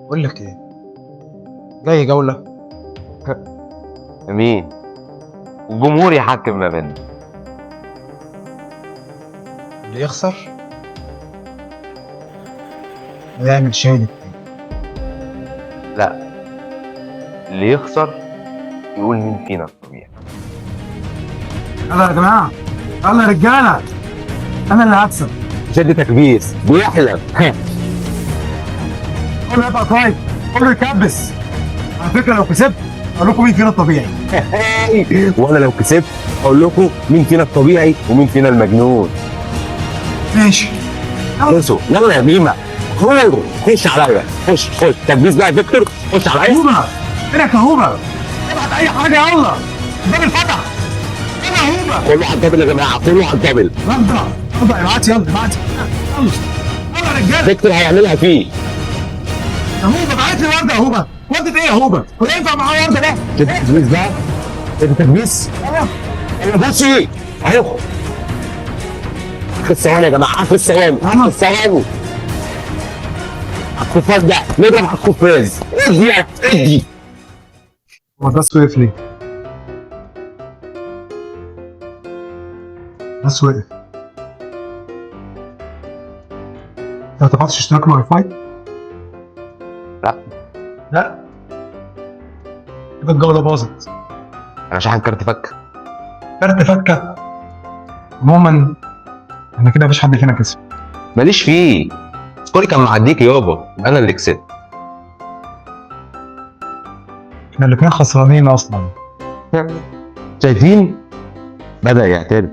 بقول لك ايه، جاي جولة. مين؟ الجمهور يحكم ما بيننا. اللي يخسر يعمل شاي للتاني. لا، اللي يخسر يقول مين فينا الطبيعي. يلا يا جماعة، يلا يا رجالة، أنا اللي هكسب. شد تكبيس بيحلم. كله يبقى طيب، كله يكبس. على فكرة لو كسبت أقول لكم مين فينا الطبيعي. وانا لو كسبت اقول لكم مين فينا الطبيعي ومين فينا المجنون. ماشي. بصوا يلا يا بيما، خش عليا، خش تكبيس بقى يا فيكتور، خش عليا. هوبا، فينك يا هوبا؟ ابعت أي حاجة يلا. الباب اتفتح. يلا يا هوبا. كله على الدبل يا جماعه، كله على الدبل. ابدأ ابعت، يلا ابعت. يلا يلا يا رجالة. فيكتور هيعملها فيه. يا هوبا ابعت لي وردة يا هوبا. وردة إيه يا هوبا؟ هو ينفع معاه وردة ده؟ شد تكبيس بقى، شد تكبيس. انا بصي اهو. اخر ثواني يا جماعه، اخر ثواني، اخر ثواني. الخفاز ده نضرب على الخفاز. ادي هو ده سويف ليه؟ ده سويف. انت ما دفعتش اشتراك الواي فاي؟ لا، لا. كده الجولة باظت. انا شاحن كارت فك. كارت فكة. عموما احنا كده مفيش حد فينا كسب. ماليش فيه، سكوري كان معديك يابا، انا اللي كسبت. احنا الاتنين خسرانين اصلا. شايفين؟ بدأ يعترف.